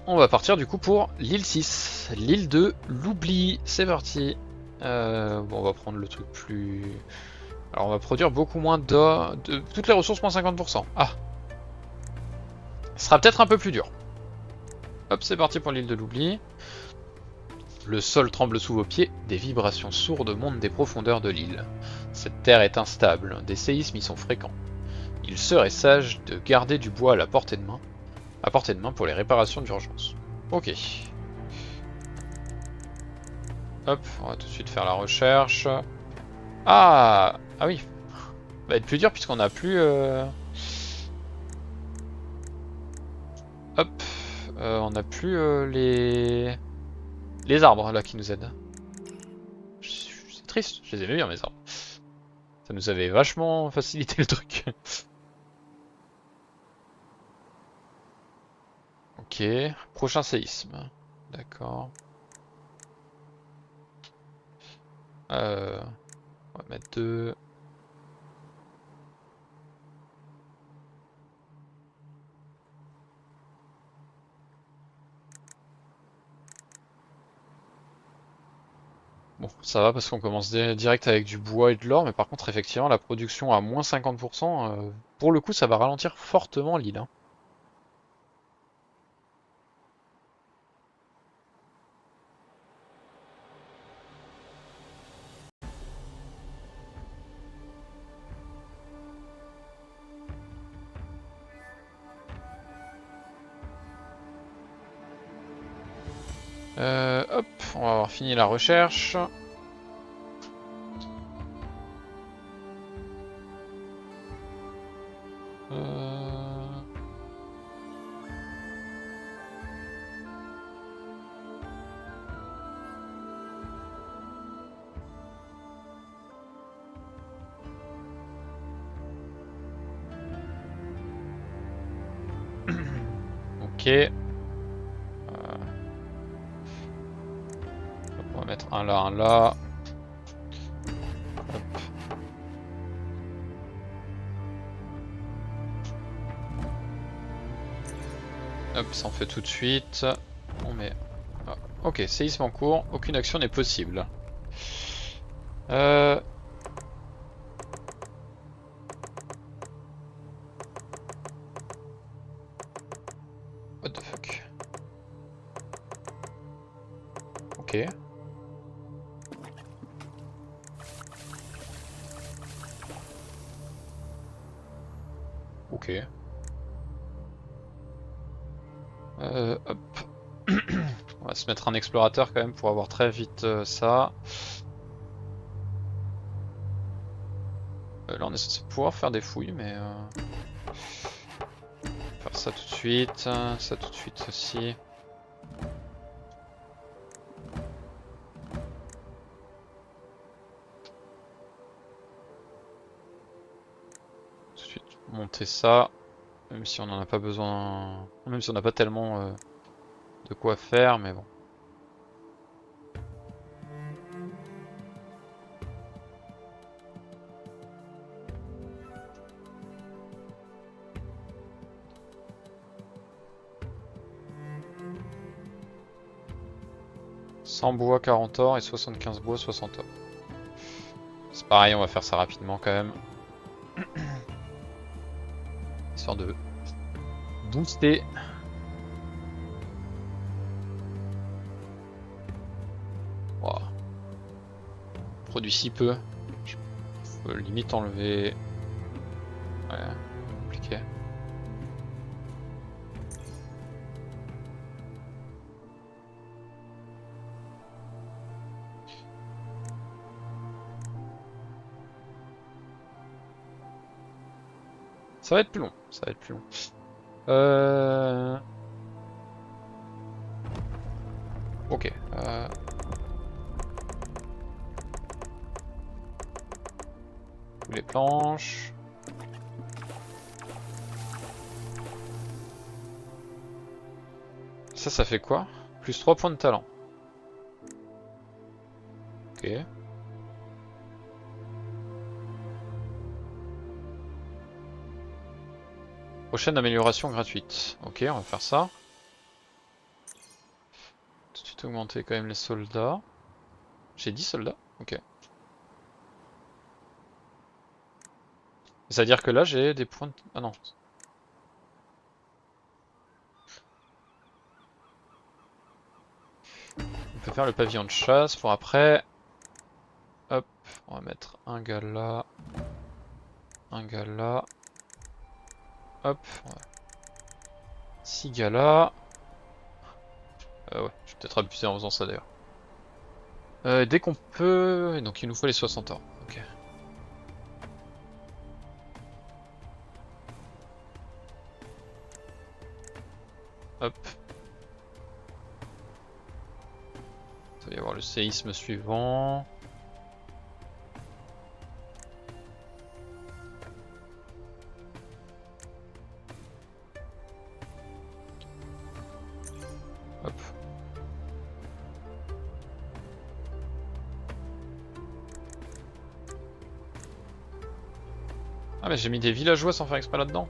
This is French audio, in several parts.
On va partir du coup pour l'île 6, l'île de l'oubli. C'est parti. Bon, on va prendre le truc plus... Alors on va produire beaucoup moins de... Toutes les ressources moins 50%. Ah, ce sera peut-être un peu plus dur. Hop, c'est parti pour l'île de l'oubli. Le sol tremble sous vos pieds, des vibrations sourdes montent des profondeurs de l'île. Cette terre est instable, des séismes y sont fréquents. Il serait sage de garder du bois à portée de main pour les réparations d'urgence. Ok. Hop, on va tout de suite faire la recherche. Ah, ah oui, va être plus dur puisqu'on a plus... Hop, on a plus les arbres là qui nous aident. C'est triste, je les aimais bien mes arbres. Ça nous avait vachement facilité le truc. Ok, prochain séisme. D'accord. On va mettre deux. Bon, ça va parce qu'on commence direct avec du bois et de l'or, mais par contre, effectivement, la production à moins 50%, pour le coup, ça va ralentir fortement l'île, hein. Hop, on va avoir fini la recherche. Euh, Ok. On va mettre un là, un là. Hop. Hop, ça en fait tout de suite. On met... ah, ok, séisme en cours, aucune action n'est possible. Euh... What the fuck. Ok. Ok. Hop. On va se mettre un explorateur quand même pour avoir très vite ça. Là on est censé pouvoir faire des fouilles, mais... Faire ça tout de suite, ça tout de suite aussi. Tout de suite monter ça. Même si on n'en a pas besoin... Même si on n'a pas tellement de quoi faire, mais bon. Cent bois, 40 or et 75 bois, 60 or. C'est pareil, on va faire ça rapidement quand même. Histoire de booster. Wow. Produit si peu. Je peux limite enlever. Ouais, compliqué. Ça va être plus long, ça va être plus long. Ok. Les planches. Ça fait quoi? Plus 3 points de talent. Ok. Prochaine amélioration gratuite. Ok, on va faire ça. vite augmenter quand même les soldats. J'ai 10 soldats? Ok. C'est-à-dire que là j'ai des points de... Ah non. On peut faire le pavillon de chasse pour après. Hop, on va mettre un gars là. Un gars là. Hop. 6 gars là. Ouais, je vais peut-être abuser en faisant ça d'ailleurs. Dès qu'on peut... Donc il nous faut les 60 or. Ok. Hop. Il va y avoir le séisme suivant. Hop. Ah mais j'ai mis des villageois sans faire exprès là-dedans.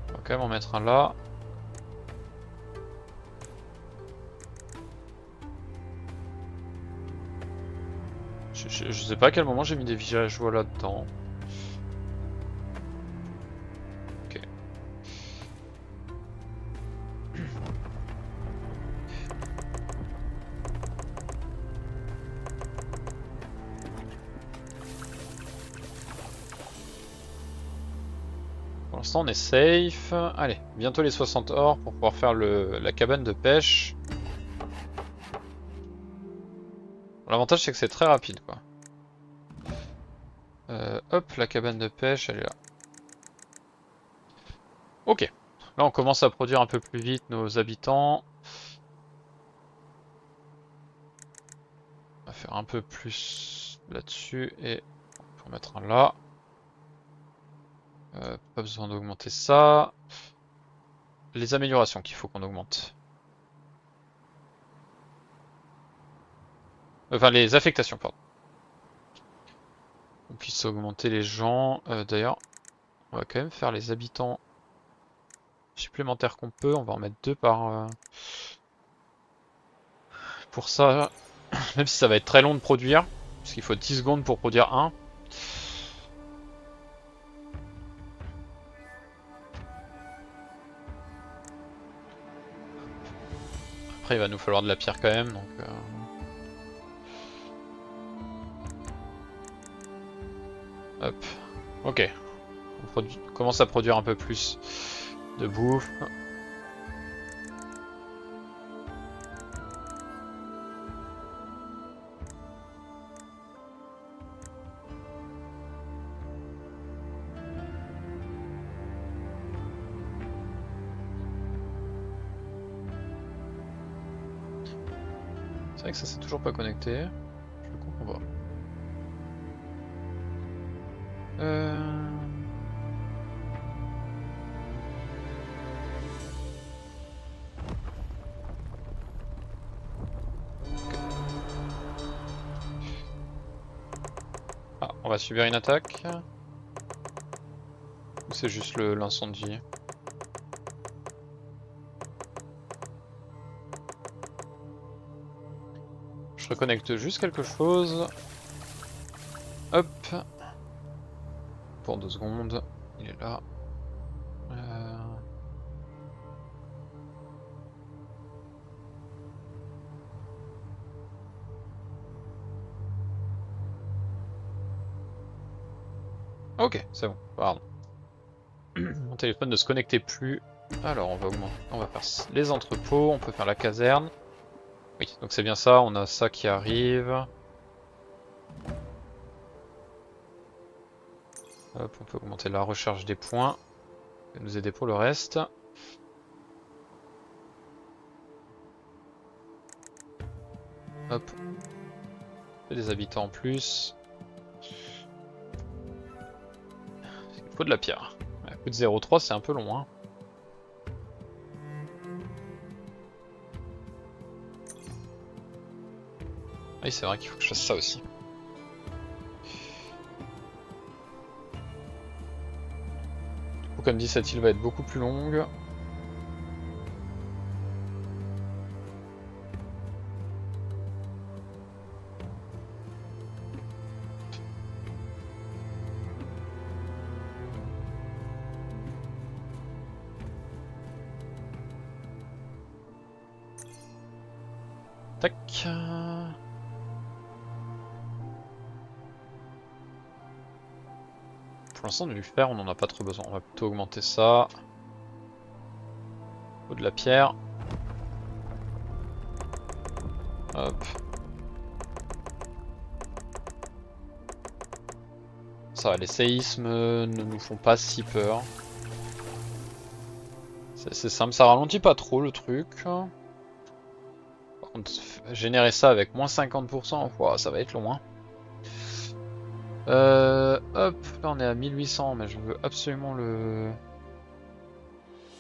On va quand même en mettre un là. Je sais pas à quel moment j'ai mis des villageois là-dedans. Ok. Pour l'instant on est safe. Allez, bientôt les 60 or pour pouvoir faire la cabane de pêche. L'avantage c'est que c'est très rapide quoi. Hop, la cabane de pêche elle est là. Ok, là on commence à produire un peu plus vite nos habitants. On va faire un peu plus là-dessus et on peut en mettre un là. Pas besoin d'augmenter ça. Les améliorations qu'il faut qu'on augmente. Enfin les affectations, pardon. On puisse augmenter les gens. D'ailleurs, on va quand même faire les habitants supplémentaires qu'on peut. On va en mettre 2 par... Pour ça, même si ça va être très long de produire, parce qu'il faut 10 secondes pour produire un. Après il va nous falloir de la pierre quand même, donc... Hop, ok. On commence à produire un peu plus de bouffe. C'est vrai que ça c'est toujours pas connecté. Je comprends pas. Ah, on va subir une attaque. Ou c'est juste l'incendie? Je reconnecte juste quelque chose. Hop. Pour 2 secondes. Il est là. Ok, c'est bon, pardon. Mon téléphone ne se connectait plus. Alors on va augmenter, on va faire les entrepôts, on peut faire la caserne. Oui, donc c'est bien ça, on a ça qui arrive. Hop, on peut augmenter la recharge des points. Ça va nous aider pour le reste. Hop. Des habitants en plus. Il faut de la pierre. Ouais, coup de 0,3 c'est un peu long hein. Oui c'est vrai qu'il faut que je fasse ça aussi. Du coup comme dit cette île va être beaucoup plus longue. Tac. Pour l'instant du fer on en a pas trop besoin, on va plutôt augmenter ça. Au de la pierre. Hop. Ça va, les séismes ne nous font pas si peur. C'est simple, ça ralentit pas trop le truc. Par contre, générer ça avec moins 50%, wow, ça va être long. Hein. Hop, là on est à 1800, mais je veux absolument le...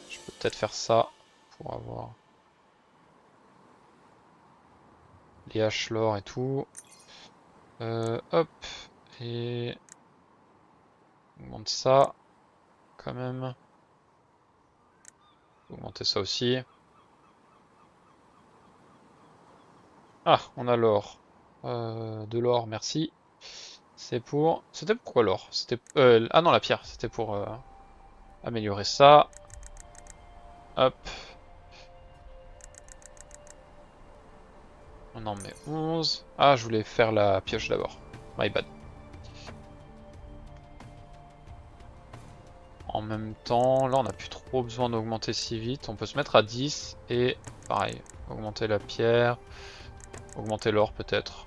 Je peux peut-être faire ça pour avoir les haches l'or et tout. Hop, et... augmente ça, quand même. Augmenter ça aussi. Ah, on a l'or. De l'or, merci. C'est pour... C'était pourquoi l'or? C'était... Ah non, la pierre. C'était pour améliorer ça. Hop. On en met 11. Ah, je voulais faire la pioche d'abord. My bad. En même temps, là on n'a plus trop besoin d'augmenter si vite. On peut se mettre à 10 et pareil, augmenter la pierre, augmenter l'or peut-être.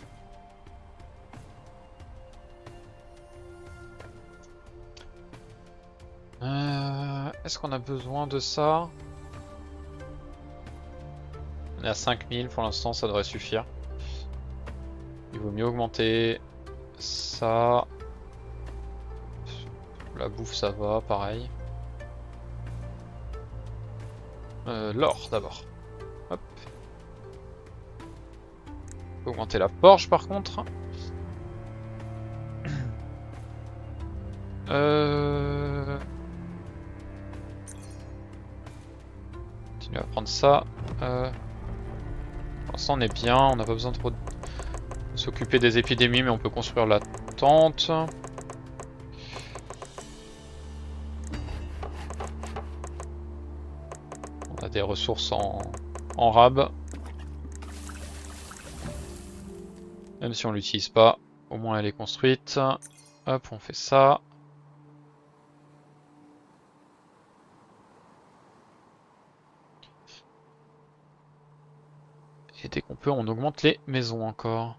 Est-ce qu'on a besoin de ça? On est à 5000 pour l'instant, ça devrait suffire. Il vaut mieux augmenter ça. La bouffe ça va, pareil. L'or d'abord. Hop. Augmenter la forge par contre. Continuer à prendre ça. Pour l'instant on est bien, on n'a pas besoin trop de s'occuper des épidémies, mais on peut construire la tente. On a des ressources en rab. Même si on l'utilise pas, au moins elle est construite. Hop, on fait ça. Et dès qu'on peut, on augmente les maisons encore.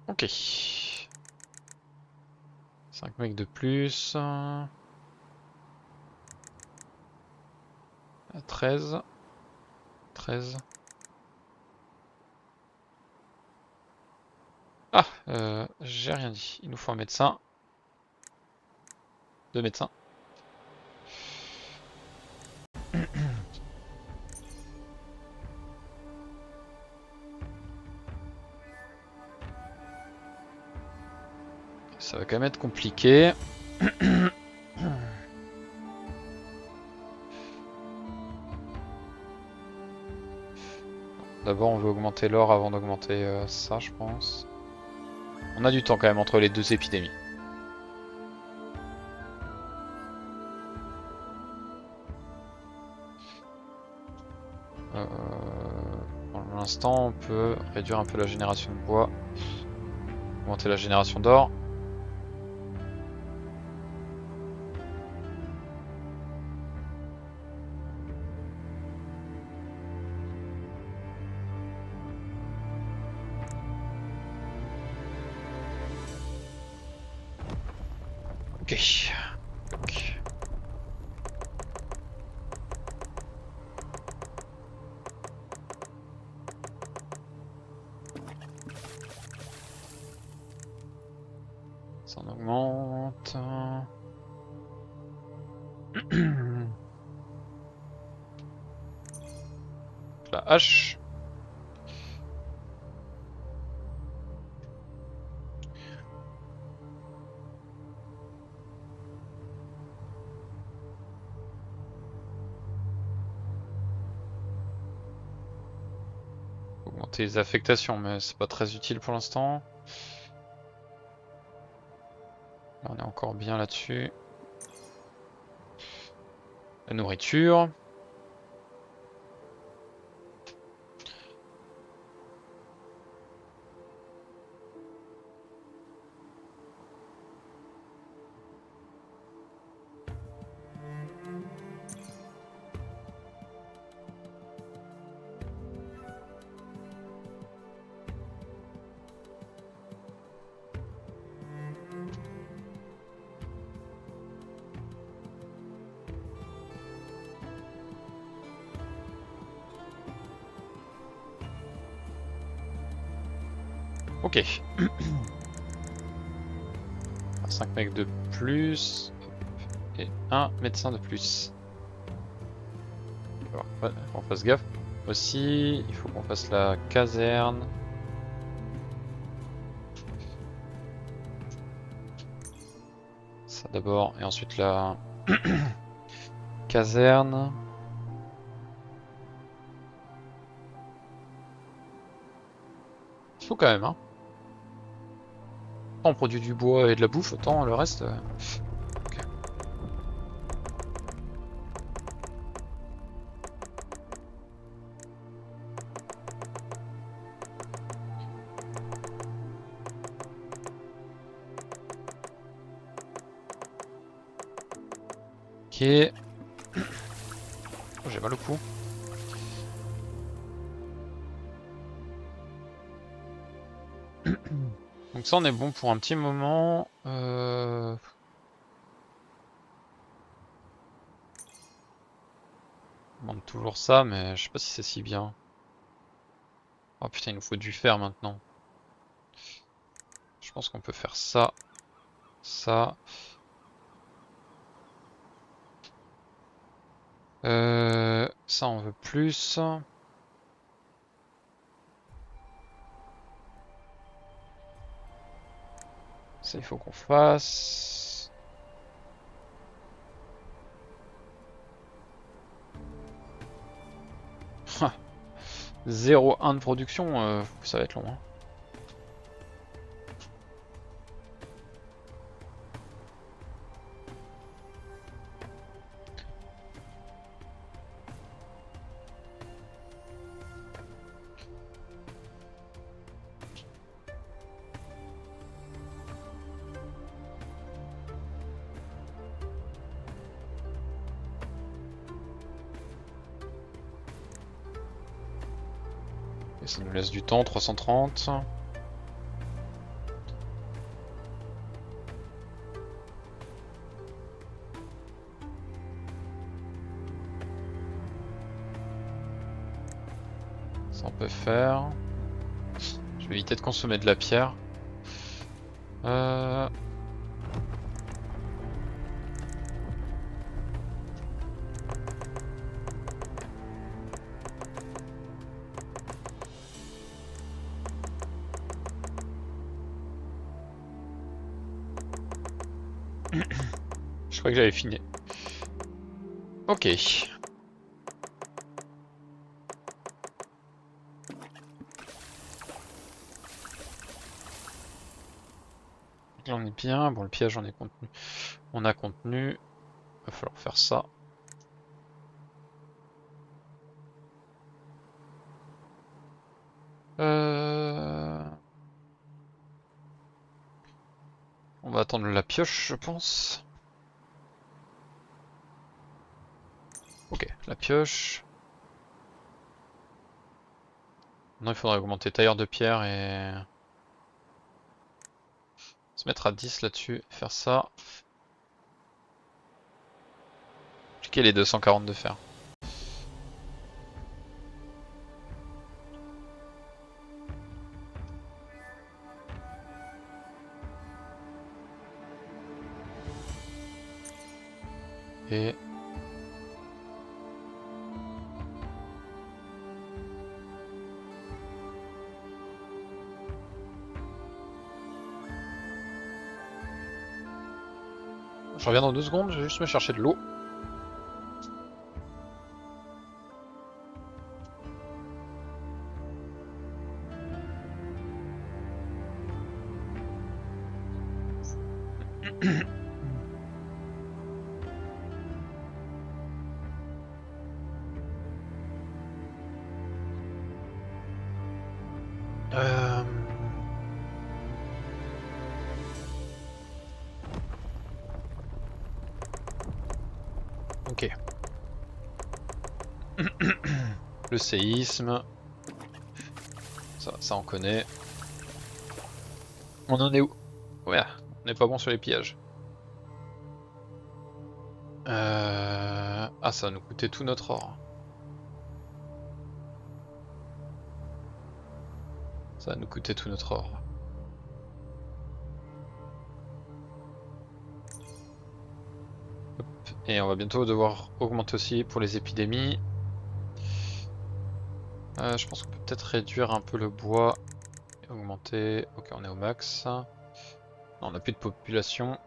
Ok. 5 mecs de plus. 13. 13. Ah, j'ai rien dit. Il nous faut un médecin. 2 médecins. Ça va quand même être compliqué. D'abord on veut augmenter l'or avant d'augmenter ça je pense. On a du temps quand même entre les deux épidémies. Pour l'instant on peut réduire un peu la génération de bois. Augmenter la génération d'or. Ok. Ok. Ça en augmente. La hache. Augmenter les affectations, mais c'est pas très utile pour l'instant. Là, on est encore bien là-dessus. La nourriture. Ok. 5 mecs de plus. Et un médecin de plus. Il va falloir qu'on fasse gaffe. Aussi, il faut qu'on fasse la caserne. Ça d'abord, et ensuite la caserne. Il faut quand même, hein. On produit du bois et de la bouffe, autant le reste. Ok. Ok. Oh, j'ai mal au cou. Donc ça on est bon pour un petit moment. On demande toujours ça, mais je sais pas si c'est si bien. Oh putain, il nous faut du fer maintenant. Je pense qu'on peut faire ça. Ça. Ça on veut plus. Ça il faut qu'on fasse. 0,1 de production, ça va être long, hein. Et ça nous laisse du temps, 330. Ça on peut faire. Je vais éviter de consommer de la pierre. Je crois que j'avais fini. Ok. Là on est bien. Bon, le piège on est contenu. On a contenu. Va falloir faire ça. On va attendre la pioche, je pense. Ok, la pioche. Non, il faudrait augmenter tailleur de pierre et se mettre à 10 là-dessus, faire ça. Cliquer les 240 de fer. Et je reviens dans 2 secondes, je vais juste me chercher de l'eau. Euh... Ok. Le séisme. Ça on connaît. On en est où? Ouais, on n'est pas bon sur les pillages. Ah, ça va nous coûter tout notre or. Ça va nous coûter tout notre or. Hop. Et on va bientôt devoir augmenter aussi pour les épidémies. Je pense qu'on peut peut-être réduire un peu le bois et augmenter. Ok, on est au max. Non, on n'a plus de population.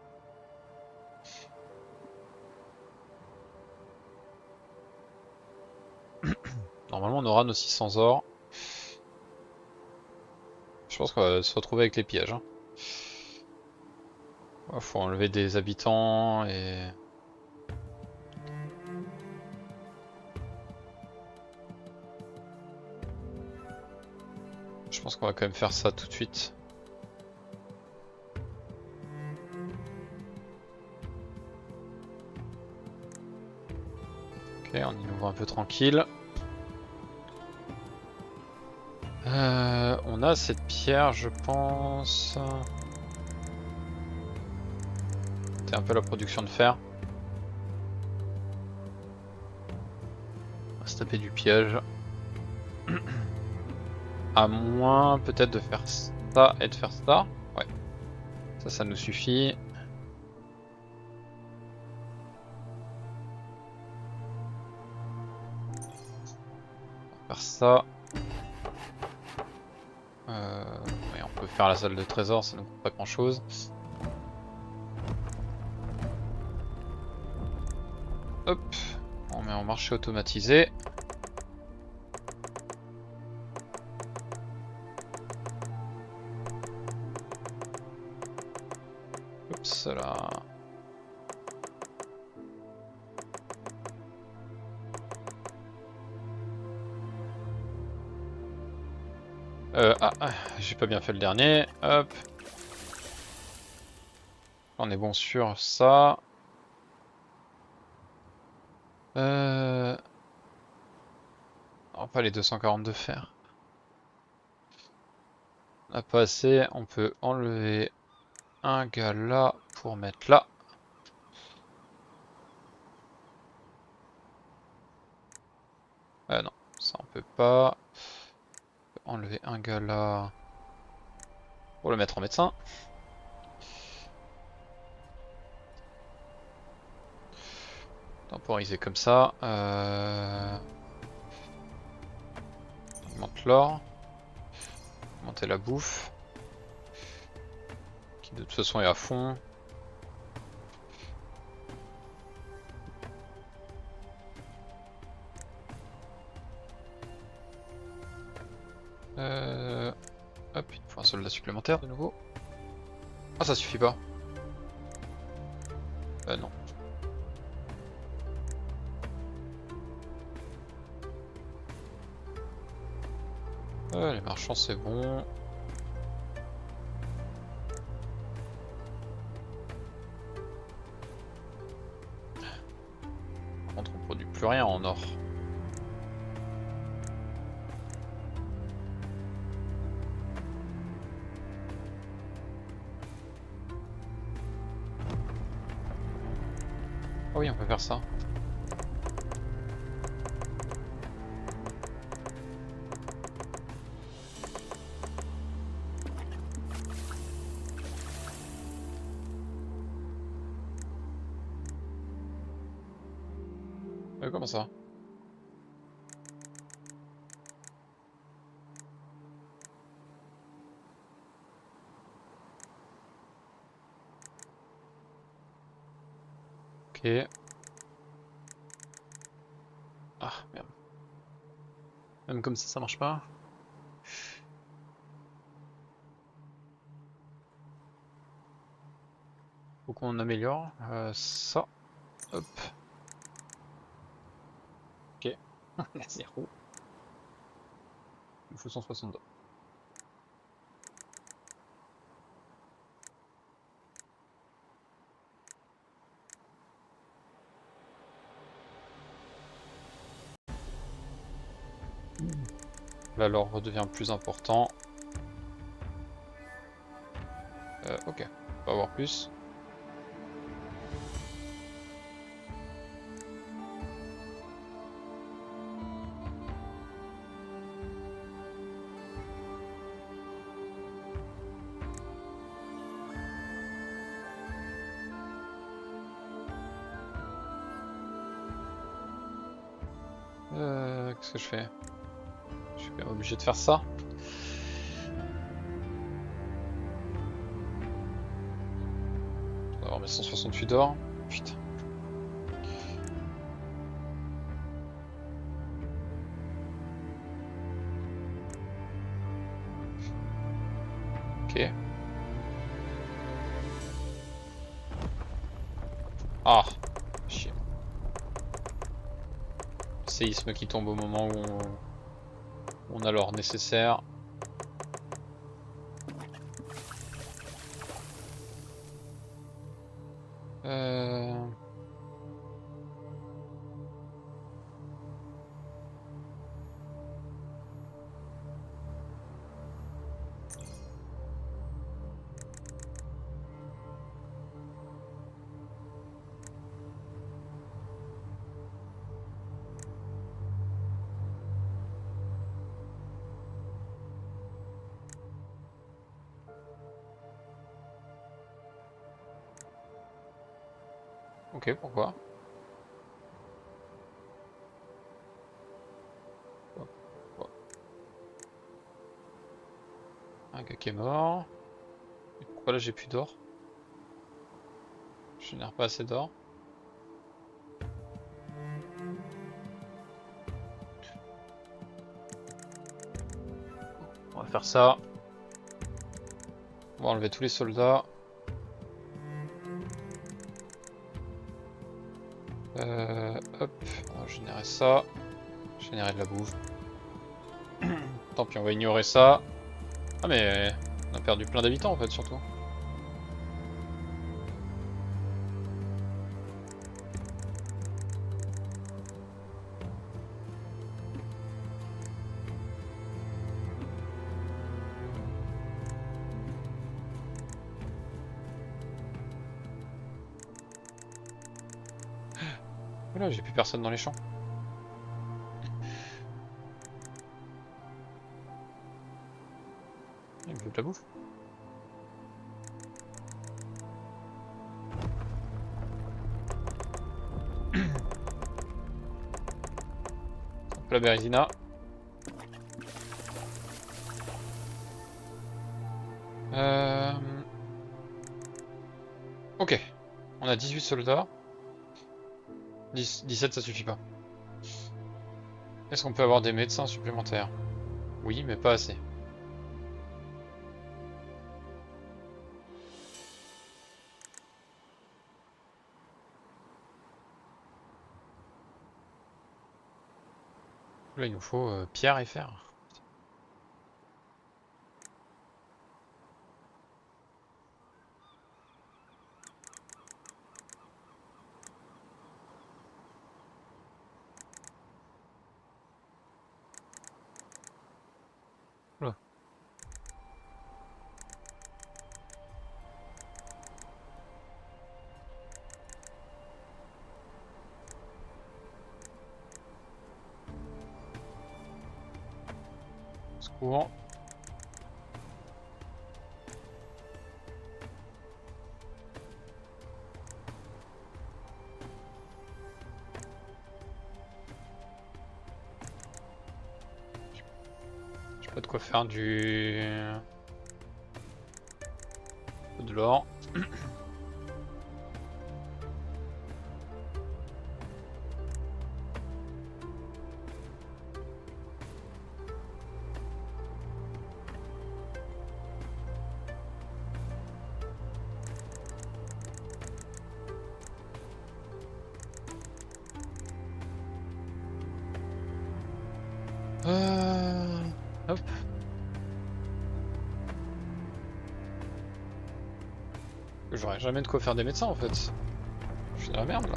Normalement, on aura nos 600 or. Je pense qu'on va se retrouver avec les pièges. Hein. Faut enlever des habitants et... Je pense qu'on va quand même faire ça tout de suite. Ok, on est nouveau un peu tranquille. On a cette pierre, je pense. C'est un peu la production de fer. On va se taper du piège. À moins peut-être de faire ça et de faire ça. Ouais. Ça nous suffit. On va faire ça. Ouais, on peut faire la salle de trésor, ça ne coûte pas grand chose. Hop, on met en marché automatisé. Hop, là. J'ai pas bien fait le dernier. Hop. On est bon sur ça. Oh, pas les 240 de fer. On n'a pas assez, on peut enlever un gars là pour mettre là. Non, ça on peut pas. On peut enlever un gars là pour le mettre en médecin. Temporiser comme ça. Augmente l'or. Augmenter la bouffe. Qui de toute façon est à fond. Hop, il faut un soldat supplémentaire de nouveau. Ah, ça suffit pas. Non. Les marchands c'est bon. Par contre on produit plus rien en or. Ah oui, on peut faire ça. Comment ça? Ok. Ah, merde. Même comme ça marche pas. Faut qu'on améliore ça. Hop. Ok. 0. Il me faut 162. Là, l'or redevient plus important. Ok, on va voir plus. Qu'est-ce que je fais? Je suis quand même obligé de faire ça. Je dois avoir mes 168 d'or. Putain. Ok. Ah, chier. Séisme qui tombe au moment où on a l'or nécessaire. Ok, pourquoi? Un gars qui est mort. Et pourquoi là j'ai plus d'or? Je génère pas assez d'or. On va faire ça. On va enlever tous les soldats. Hop, on va générer ça. Générer de la bouffe. Tant pis, on va ignorer ça. Ah mais on a perdu plein d'habitants en fait surtout. Oula, j'ai plus personne dans les champs. Il me faut de la bouffe. Hop, la Bérésina. Ok, on a 18 soldats. 17 ça suffit pas. Est-ce qu'on peut avoir des médecins supplémentaires? Oui, mais pas assez. Là, il nous faut pierre et fer. Oula. Secours. J'ai pas de quoi faire de l'or. Hop. J'aurais jamais de quoi faire des médecins en fait. Je suis dans la merde là.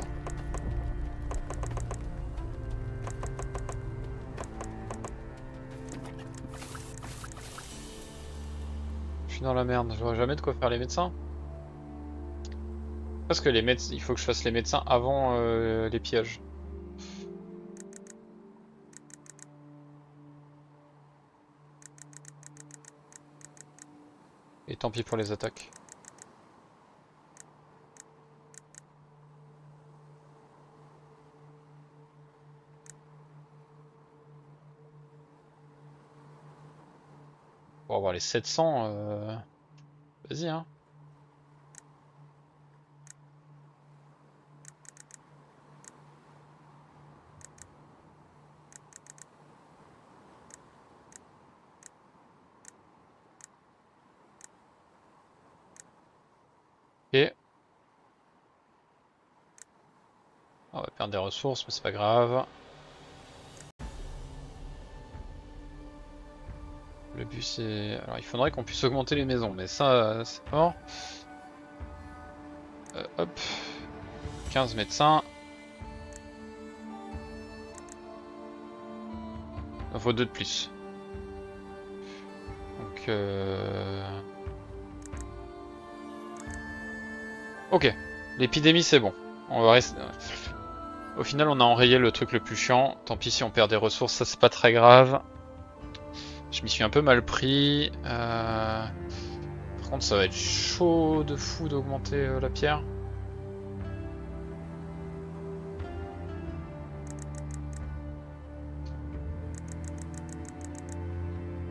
suis dans la merde, j'aurai jamais de quoi faire les médecins. Parce que les médecins, il faut que je fasse les médecins avant les pillages. Et tant pis pour les attaques. Pour avoir les 700, vas-y hein. Et on va perdre des ressources, mais c'est pas grave. Le but c'est... Alors il faudrait qu'on puisse augmenter les maisons, mais ça c'est mort. Hop. 15 médecins. Il en faut 2 de plus. Donc ok. L'épidémie c'est bon. On va rester... Au final on a enrayé le truc le plus chiant. Tant pis si on perd des ressources, ça c'est pas très grave. Je m'y suis un peu mal pris. Par contre ça va être chaud de fou d'augmenter la pierre.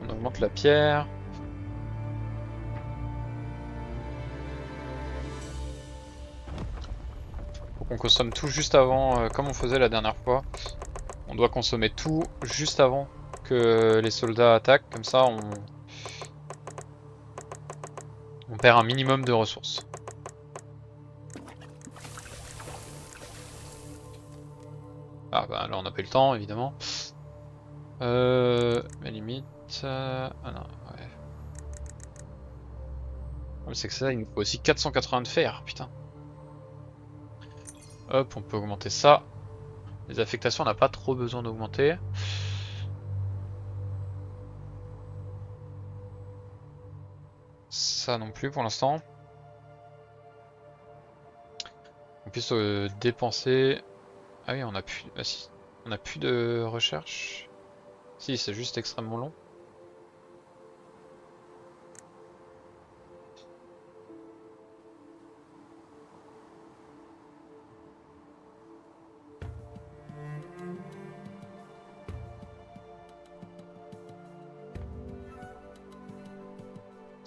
On augmente la pierre. Faut qu'on consomme tout juste avant, comme on faisait la dernière fois. On doit consommer tout juste avant que les soldats attaquent, comme ça on perd un minimum de ressources. Ah bah là on n'a pas eu le temps évidemment. Mais limite... ah non, ouais. C'est que ça, il nous faut aussi 480 de fer, putain. Hop, on peut augmenter ça. Les affectations, on n'a pas trop besoin d'augmenter. Ça non plus pour l'instant. On puisse dépenser... Ah oui, on a plus... Ah, si. On a plus de recherche. Si, c'est juste extrêmement long.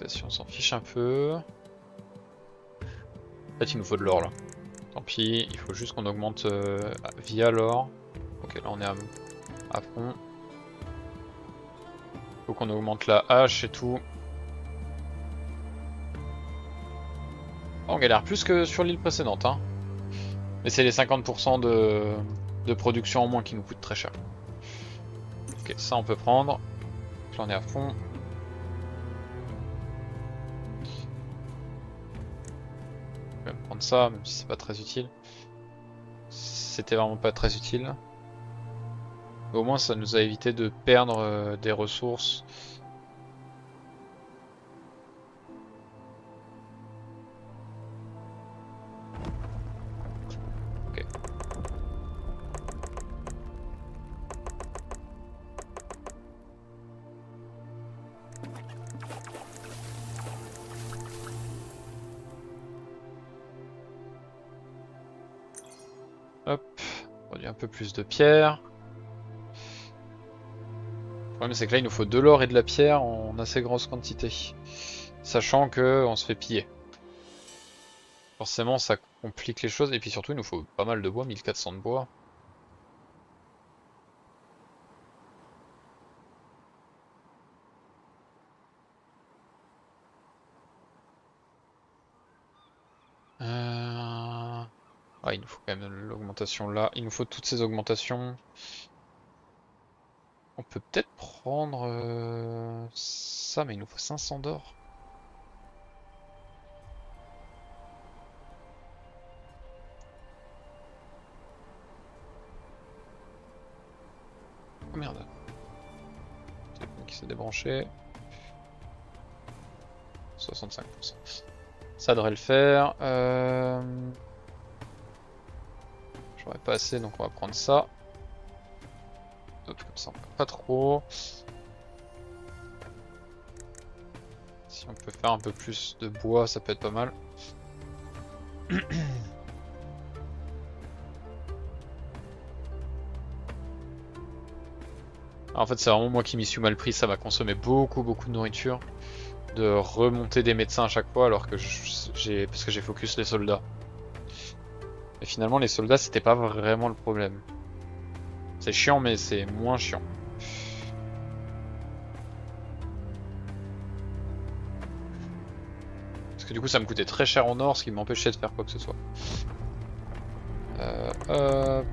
Si on s'en fiche un peu. En fait, il nous faut de l'or là. Tant pis, il faut juste qu'on augmente via l'or. Ok, là on est à fond. Faut qu'on augmente la hache et tout. Oh, on galère plus que sur l'île précédente, hein. Mais c'est les 50% de production en moins qui nous coûtent très cher. Ok, ça on peut prendre. Là on est à fond. Je vais même prendre ça, même si c'est pas très utile. C'était vraiment pas très utile. Mais au moins ça nous a évité de perdre des ressources. Ok. Hop, on produit un peu plus de pierre. Le problème c'est que là il nous faut de l'or et de la pierre en assez grosse quantité. Sachant que on se fait piller. Forcément ça complique les choses et puis surtout il nous faut pas mal de bois, 1400 de bois. Ah, il nous faut quand même l'augmentation là. Il nous faut toutes ces augmentations. On peut peut-être prendre ça, mais il nous faut 500 d'or. Oh merde. Téléphone qui s'est débranché. 65%. Ça devrait le faire. J'aurais pas assez, donc on va prendre ça. Hop, comme ça on perd pas trop. Si on peut faire un peu plus de bois, ça peut être pas mal. En fait, c'est vraiment moi qui m'y suis mal pris, ça m'a consommé beaucoup de nourriture. De remonter des médecins à chaque fois alors que parce que j'ai focus les soldats. Et finalement, les soldats, c'était pas vraiment le problème. C'est chiant, mais c'est moins chiant. Parce que du coup, ça me coûtait très cher en or, ce qui m'empêchait de faire quoi que ce soit. Hop.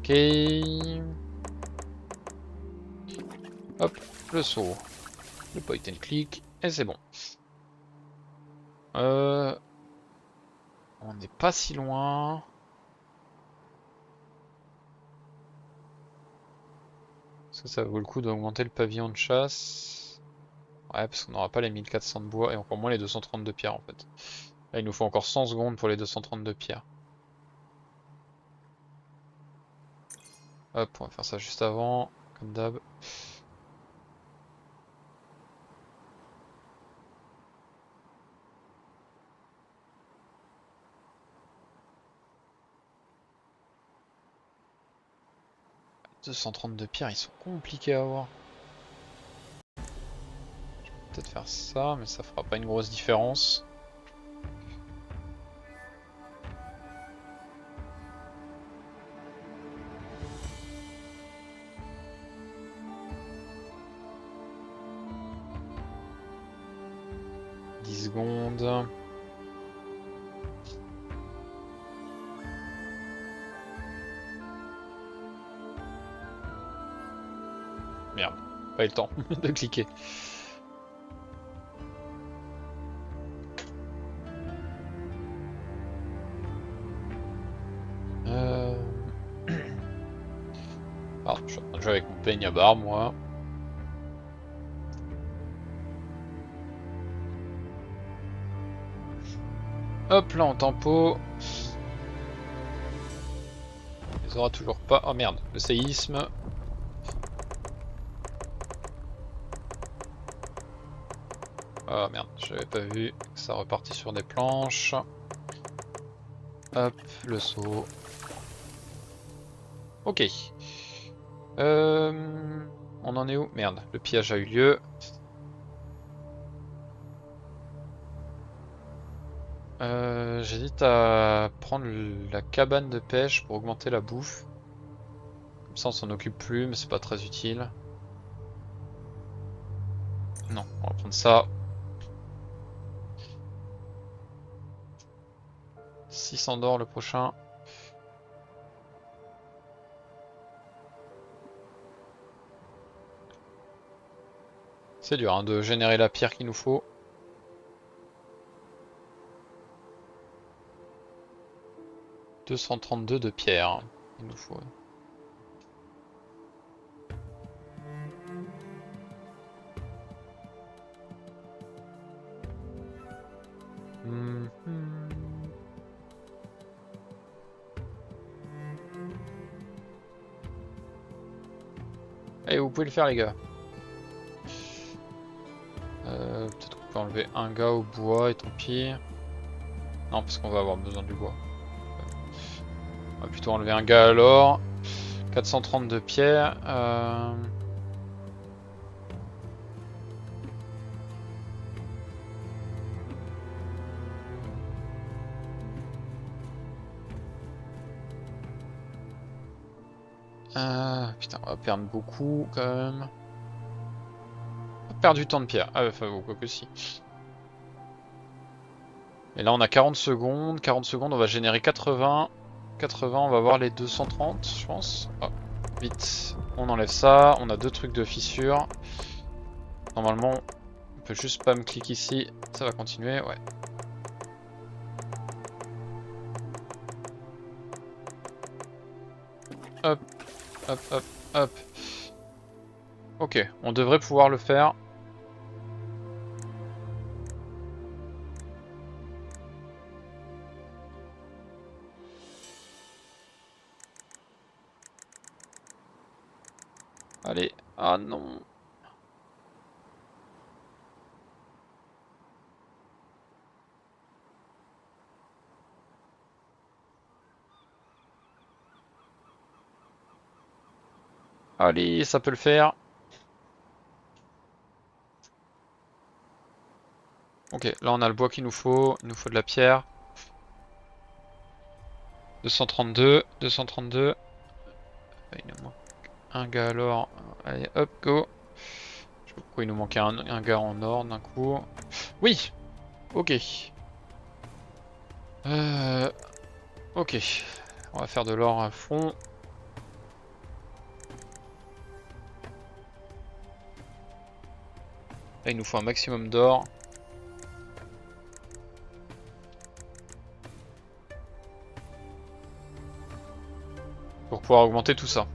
Ok. Hop, le saut. Le point and click. Et c'est bon. On n'est pas si loin. Est-ce que ça vaut le coup d'augmenter le pavillon de chasse? Ouais, parce qu'on n'aura pas les 1400 de bois et encore moins les 230 de pierre en fait. Là, il nous faut encore 100 secondes pour les 230 de pierre. Hop, on va faire ça juste avant, comme d'hab. Les 230 de pierre, ils sont compliqués à avoir. Je vais peut-être faire ça, mais ça fera pas une grosse différence. Secondes. Merde, pas eu le temps de cliquer. Ah, je suis en train de jouer avec mon peigne à barre, moi. Hop, là en tempo. On les aura toujours pas. Oh merde, le séisme. Oh merde, j'avais pas vu que ça repartit sur des planches. Hop, le saut. Ok. On en est où? Merde, le pillage a eu lieu. J'hésite à prendre la cabane de pêche pour augmenter la bouffe. Comme ça on s'en occupe plus, mais c'est pas très utile. Non, on va prendre ça. 600 d'or le prochain. C'est dur hein, de générer la pierre qu'il nous faut. « 232 de pierre, hein, il nous faut. Allez, vous pouvez le faire les gars. Peut-être qu'on peut enlever un gars au bois et tant pis. Non, parce qu'on va avoir besoin du bois. On va plutôt enlever un gars à l'or. 430 de pierre. Putain, on va perdre beaucoup quand même. On va perdre du temps de pierre. Ah, enfin, quoi que si. Et là, on a 40 secondes. 40 secondes, on va générer 80. 80, on va voir les 230, je pense. Oh, vite. On enlève ça. On a deux trucs de fissure. Normalement, on peut juste pas me cliquer ici. Ça va continuer, ouais. Hop, hop, hop, hop. Ok, on devrait pouvoir le faire. Allez, ah non. Allez, ça peut le faire. Ok, là on a le bois qu'il nous faut. Il nous faut de la pierre. 232, 232. Il nous manque un gars alors. Allez, hop, go. Je sais pas pourquoi il nous manquait un gars en or d'un coup. Oui! Ok. Euh, ok. On va faire de l'or à fond. Là, il nous faut un maximum d'or. Pour pouvoir augmenter tout ça.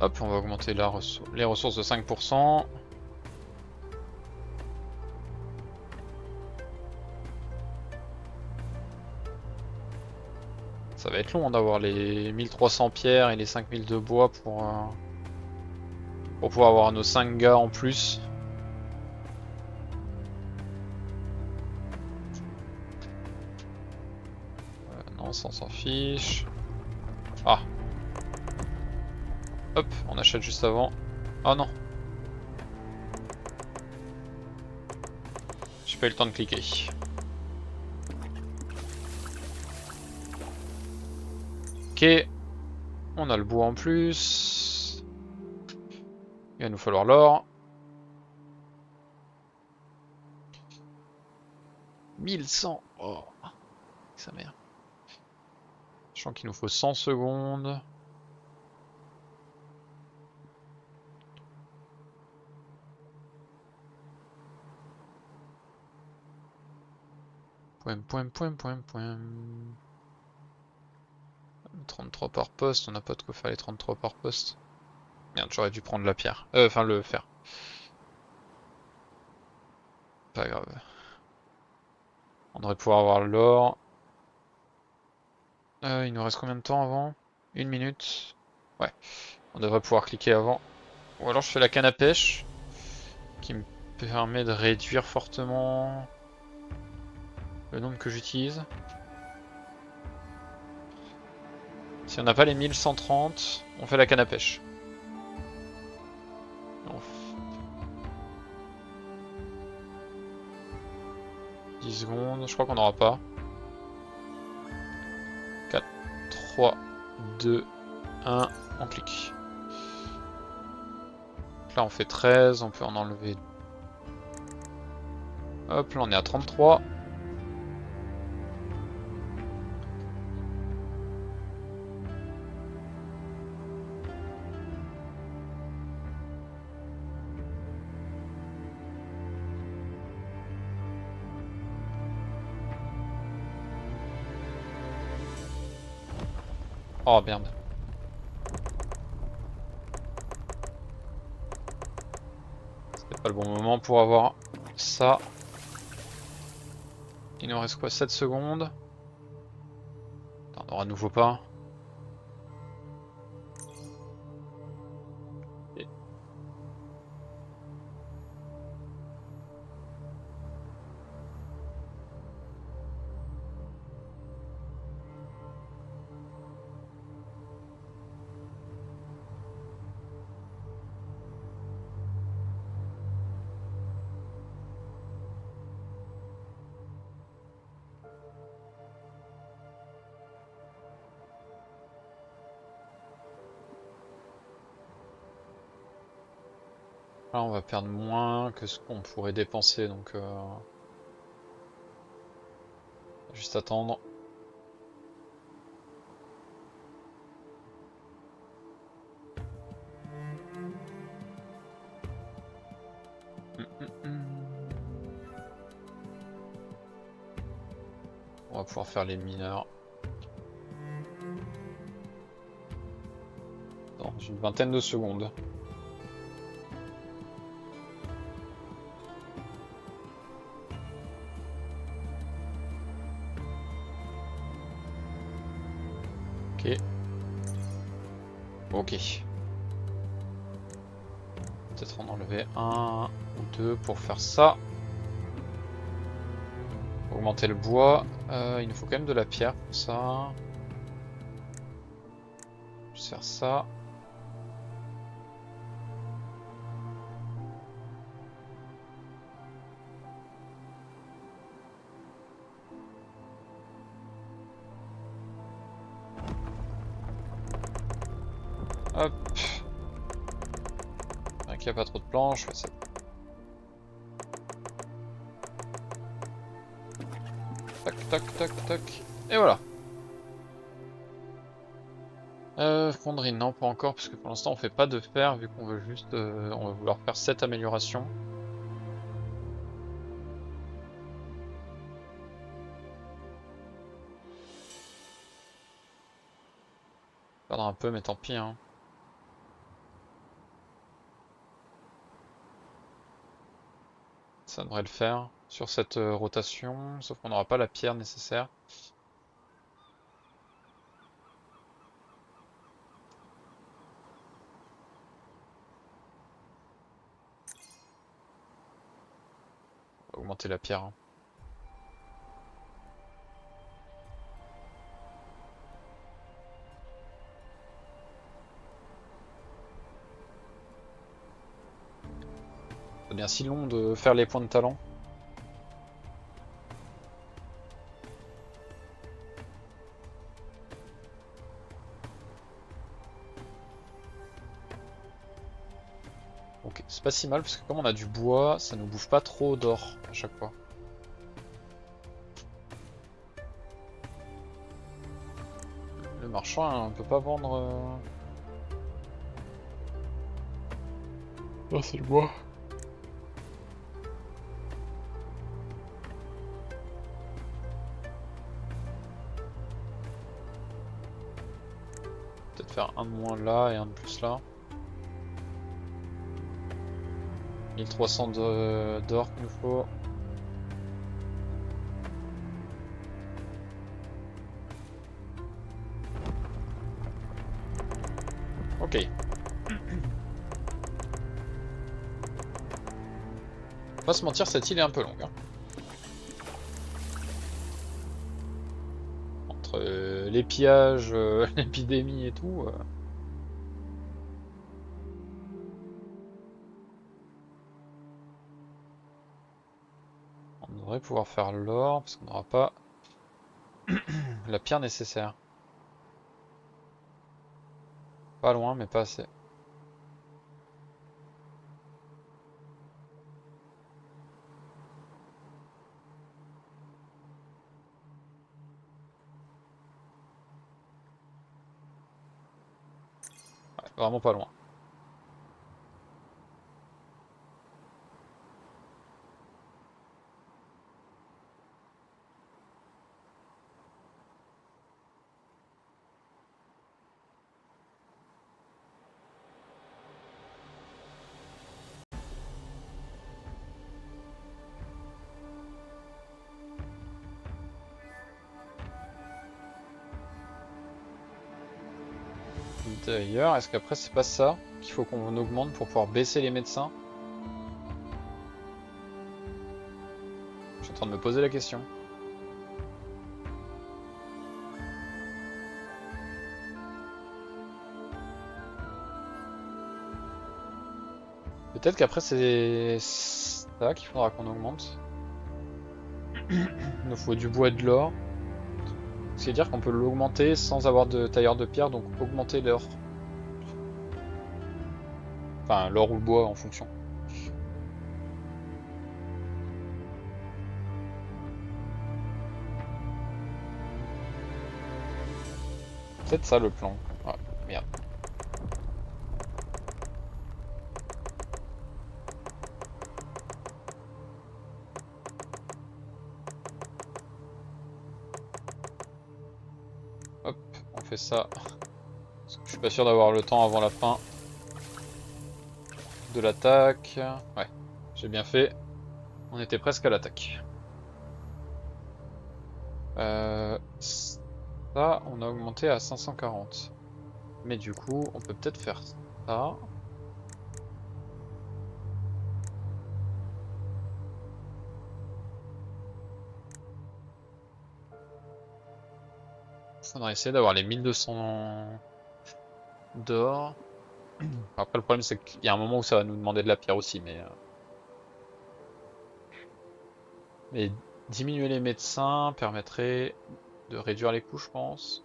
Hop, on va augmenter les ressources de 5%. Ça va être long d'avoir les 1300 pierres et les 5000 de bois pour pouvoir avoir nos 5 gars en plus. Non, ça on s'en fiche. Ah. Hop, on achète juste avant. Ah non. J'ai pas eu le temps de cliquer. Ok. On a le bois en plus. Il va nous falloir l'or. 1100. Oh. Sa mère. Je sens qu'il nous faut 100 secondes. Point, point, point, point, point. 33 par poste, on n'a pas de quoi faire les 33 par poste. Merde, j'aurais dû prendre la pierre. Enfin, le fer. Pas grave. On devrait pouvoir avoir l'or. Il nous reste combien de temps avant? 1 minute. Ouais, on devrait pouvoir cliquer avant. Ou alors je fais la canne à pêche, qui me permet de réduire fortement le nombre que j'utilise. Si on n'a pas les 1130, on fait la canne à pêche. 10 secondes, je crois qu'on n'aura pas. 4, 3, 2, 1, on clique. Là on fait 13, on peut en enlever. Hop, là on est à 33. Oh merde. C'était pas le bon moment pour avoir ça. Il nous reste quoi, 7 secondes. Attends, on aura à nouveau pas. Et... Là on va perdre moins que ce qu'on pourrait dépenser, donc juste attendre. On va pouvoir faire les mineurs. Dans une vingtaine de secondes. Ok. Ok. Peut-être en enlever un ou deux pour faire ça. Augmenter le bois. Il nous faut quand même de la pierre pour ça. Je vais faire ça. Hop. Il n'y a pas trop de planches. Ouais, c'est... Tac, tac, tac, tac. Et voilà. Fonderie, non, pas encore, parce que pour l'instant on fait pas de fer, vu qu'on veut juste... on va vouloir faire cette amélioration. Perdre un peu, mais tant pis, hein. Ça devrait le faire sur cette rotation, sauf qu'on n'aura pas la pierre nécessaire. On va augmenter la pierre, hein. Ça devient si long de faire les points de talent. Donc c'est pas si mal, parce que comme on a du bois, ça nous bouffe pas trop d'or à chaque fois. Le marchand, hein, on peut pas vendre... Oh, c'est le bois. Peut-être faire un de moins là et un de plus là. 1300 d'or qu'il nous faut. Ok. Pas se mentir, cette île est un peu longue, hein. Entre les pillages, l'épidémie et tout. On devrait pouvoir faire l'or, parce qu'on n'aura pas la pierre nécessaire. Pas loin, mais pas assez. Ouais, vraiment pas loin. D'ailleurs, est-ce qu'après c'est pas ça qu'il faut qu'on augmente pour pouvoir baisser les médecins? Je suis en train de me poser la question. Peut-être qu'après c'est ça qu'il faudra qu'on augmente. Il nous faut du bois et de l'or. Ce qui veut dire qu'on peut l'augmenter sans avoir de tailleur de pierre, donc augmenter l'or. Enfin, l'or ou le bois en fonction. Peut-être ça le plan. Ouais, merde. Hop, on fait ça. Parce que je suis pas sûr d'avoir le temps avant la fin de l'attaque. Ouais, j'ai bien fait. On était presque à l'attaque. Ça, on a augmenté à 540. Mais du coup, on peut peut-être faire ça. Faudra essayer d'avoir les 1200 d'or. Après, le problème, c'est qu'il y a un moment où ça va nous demander de la pierre aussi, mais diminuer les médecins permettrait de réduire les coûts, je pense.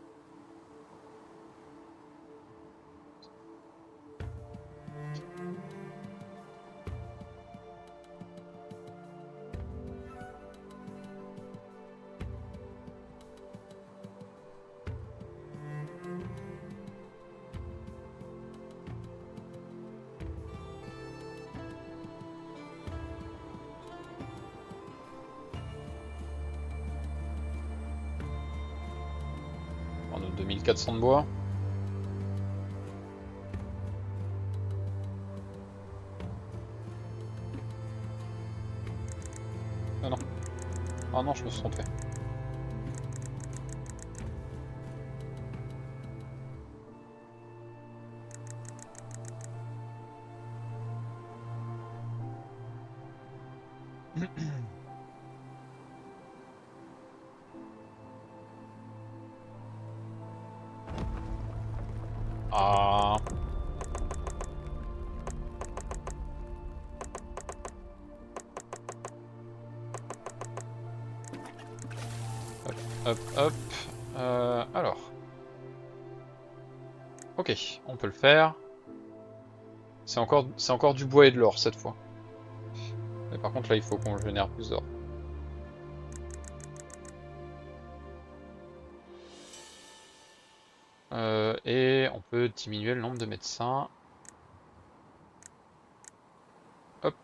On a 2400 de bois. Ah non. Ah non, je me suis trompé. Ah. Hop, hop, hop. Alors. Ok, on peut le faire. C'est encore du bois et de l'or cette fois. Mais par contre là, il faut qu'on génère plus d'or. Et on peut diminuer le nombre de médecins. Hop.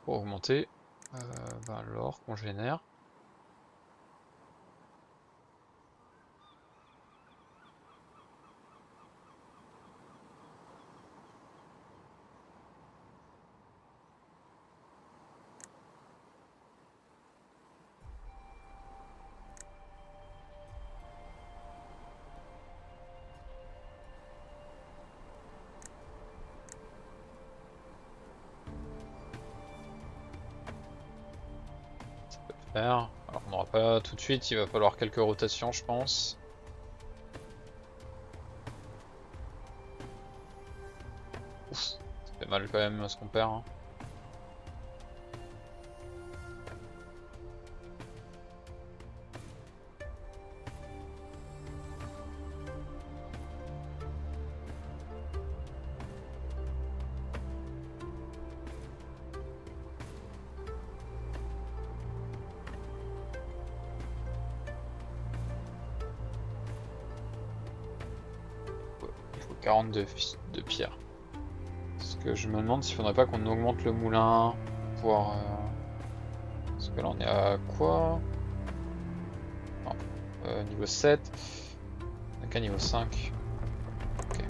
Pour augmenter l'or qu'on génère. Alors on n'aura pas tout de suite, il va falloir quelques rotations je pense. Ouf, ça fait mal quand même ce qu'on perd. Hein. Il faut 42 de pierre. Parce que je me demande s'il faudrait pas qu'on augmente le moulin pour pouvoir... Parce que là on est à quoi? Non, niveau 7. On est qu'à niveau 5. Ok.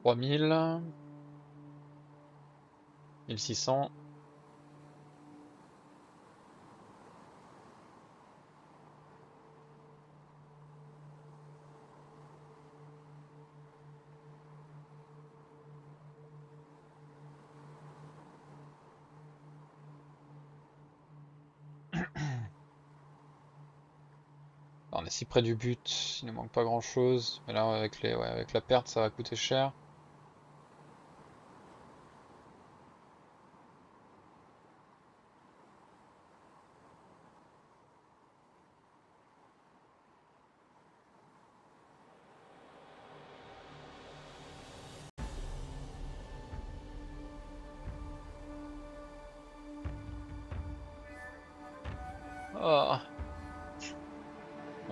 « 3000. 1600. On est si près du but, il ne manque pas grand chose. Mais là avec avec la perte ça va coûter cher. Ah.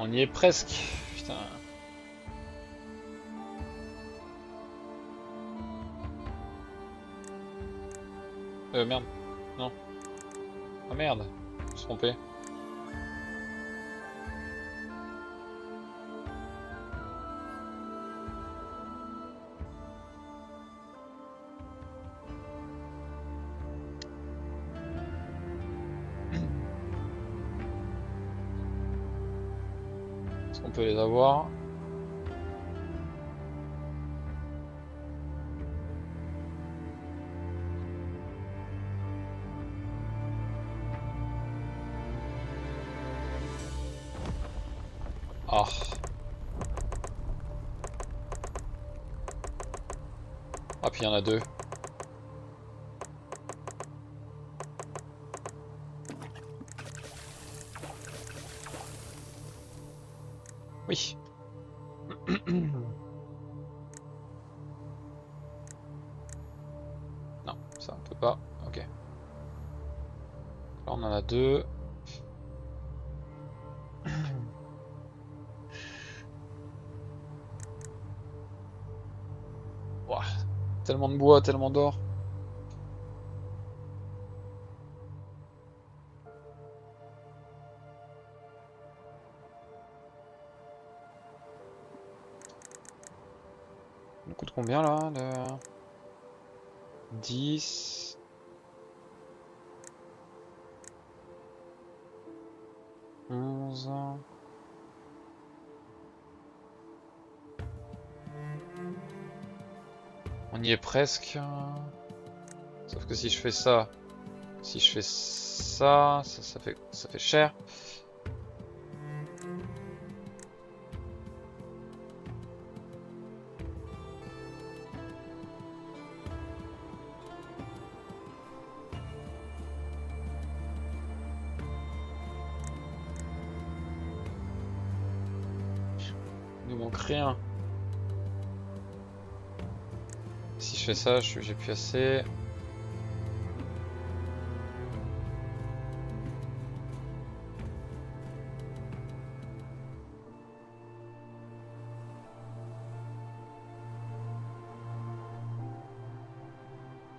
On y est presque. Putain. Merde. Non. Ah merde. Je me suis trompé. Est-ce qu'on peut les avoir? Ah. Ah, puis il y en a deux. Oui. Non, ça on peut pas. Ok. Là on en a deux. Ouah, tellement de bois, tellement d'or. Ça nous coûte combien là de... 10... 11... On y est presque. Sauf que si je fais ça, ça fait cher. Il nous manque rien. Si je fais ça, j'ai plus assez.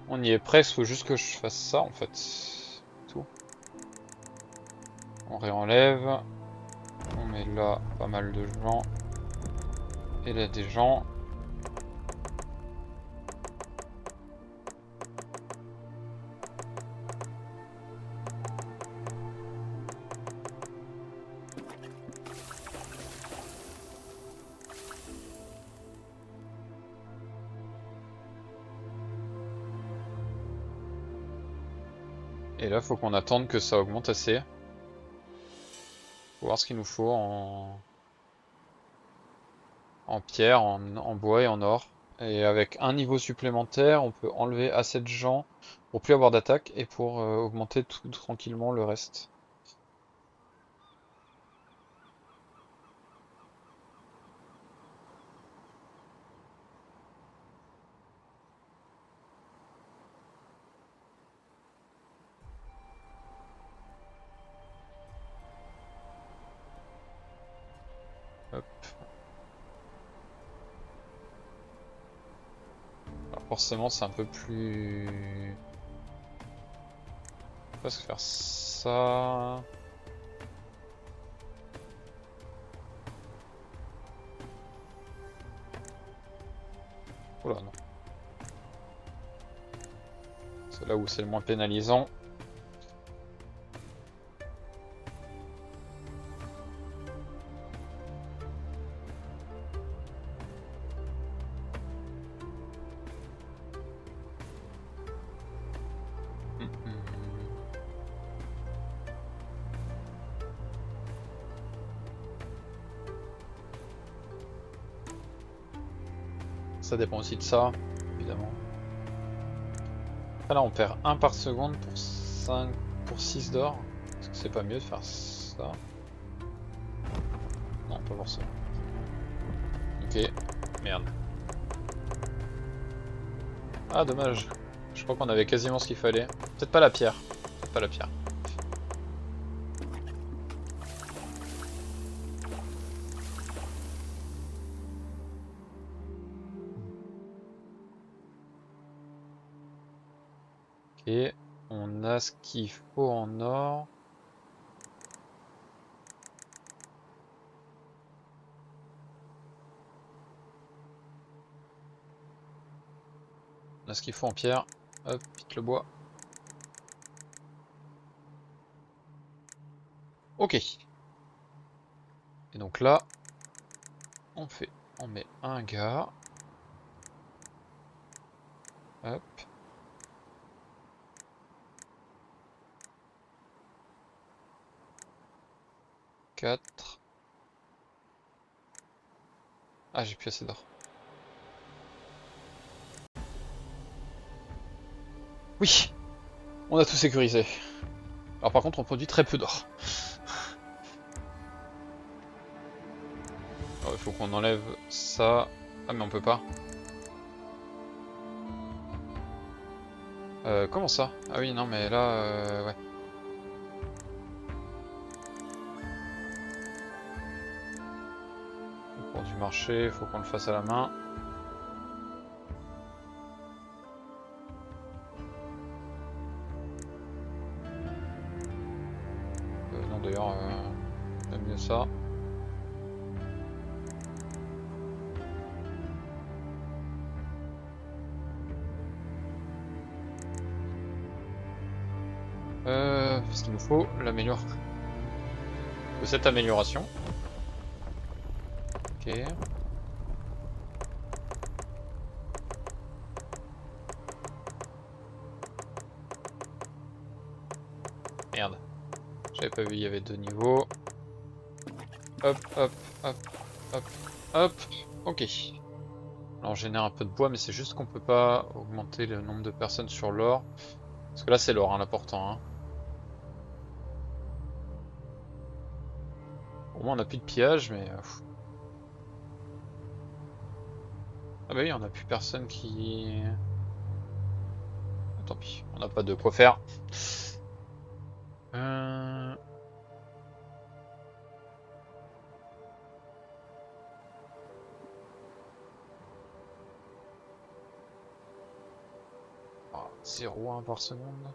On y est presque, faut juste que je fasse ça en fait. Tout. On réenlève. On met là pas mal de gens. Et là des gens. Et là, faut qu'on attende que ça augmente assez. Faut voir ce qu'il nous faut en pierre, en bois et en or. Et avec un niveau supplémentaire, on peut enlever assez de gens pour plus avoir d'attaque et pour augmenter tout tranquillement le reste. Hop. Alors forcément, c'est un peu plus... On va se faire ça... Oula, non. C'est là où c'est le moins pénalisant. Ça dépend aussi de ça, évidemment. Là on perd 1 par seconde pour 6 d'or. Est-ce que c'est pas mieux de faire ça? Non, pas forcément. Ok, merde. Ah dommage. Je crois qu'on avait quasiment ce qu'il fallait. Peut-être pas la pierre. Peut-être pas la pierre. Ok, on a ce qu'il faut en or. On a ce qu'il faut en pierre. Hop, pique le bois. Ok. Et donc là, on met un gars. Hop. 4. Ah, j'ai plus assez d'or. Oui, on a tout sécurisé. Alors par contre, on produit très peu d'or. Il faut qu'on enlève ça. Ah mais on peut pas. Comment ça? Ah oui, non mais là, ouais. Pour du marché, faut qu'on le fasse à la main. Non d'ailleurs, j'aime mieux ça. Ce qu'il nous faut, l'améliorer. De cette amélioration. Ok. Merde. J'avais pas vu, il y avait 2 niveaux. Hop, hop, hop, hop, hop. Ok. Alors on génère un peu de bois, mais c'est juste qu'on peut pas augmenter le nombre de personnes sur l'or. Parce que là c'est l'or, hein, l'important. Hein. Au moins on a plus de pillage, mais... Ah bah oui, on a plus personne qui... Ah, tant pis, on n'a pas de quoi faire. Euh... Oh, 0,1 par seconde.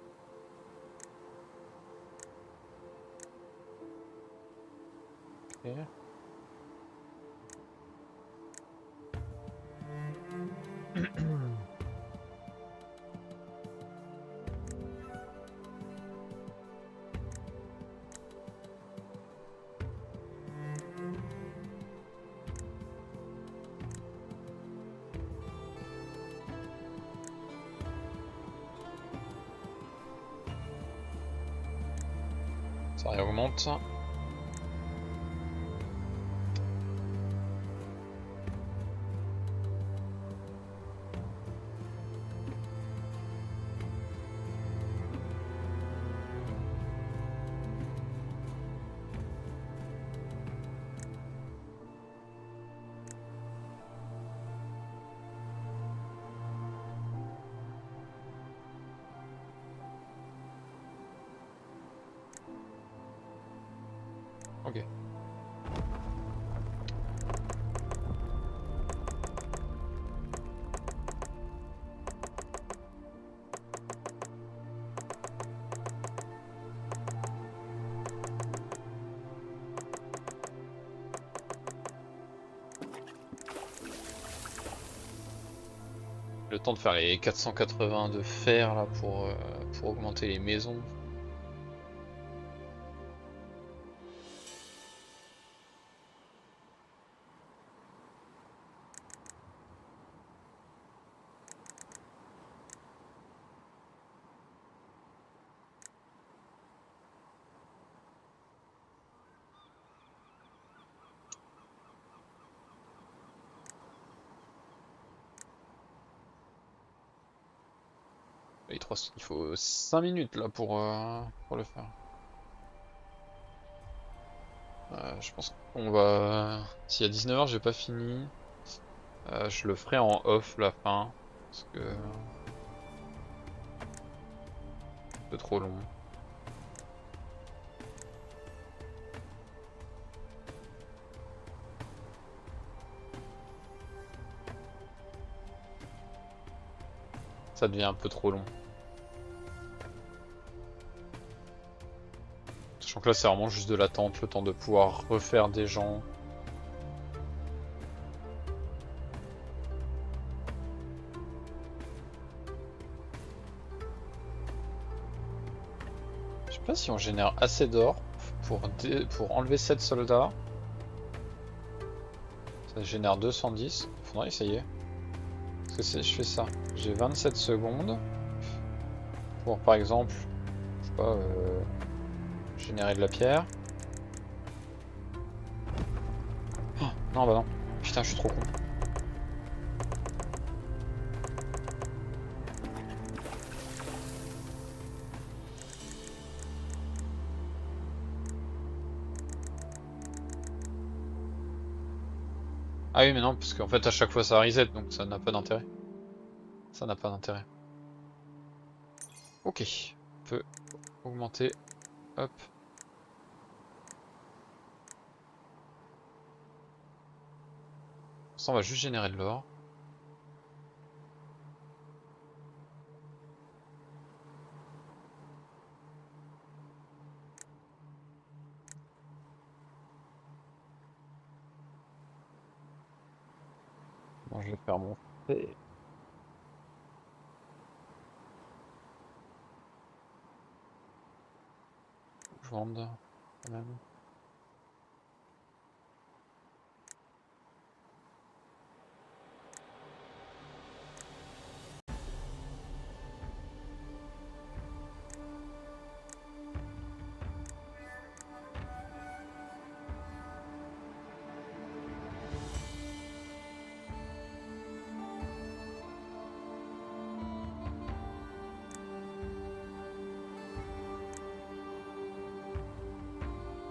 Ok. Ça réaugmente. Ok. Le temps de faire les 480 de fer là pour augmenter les maisons. Il faut 5 minutes là pour le faire. Je pense qu'on va... Si à 19h j'ai pas fini, je le ferai en off la fin. Parce que c'est trop long. Ça devient un peu trop long. Sachant que là c'est vraiment juste de l'attente, le temps de pouvoir refaire des gens. Je sais pas si on génère assez d'or pour enlever 7 soldats. Ça génère 210. Faudrait essayer. Parce que si je fais ça, j'ai 27 secondes. Pour par exemple, je sais pas, générer de la pierre. Oh, non bah non. Putain, je suis trop con. Ah oui mais non, parce qu'en fait à chaque fois ça reset, donc ça n'a pas d'intérêt. Ça n'a pas d'intérêt. Ok, on peut augmenter. Hop. Ça on va juste générer de l'or. Bon, je vais faire mon fait. Vendre quand même.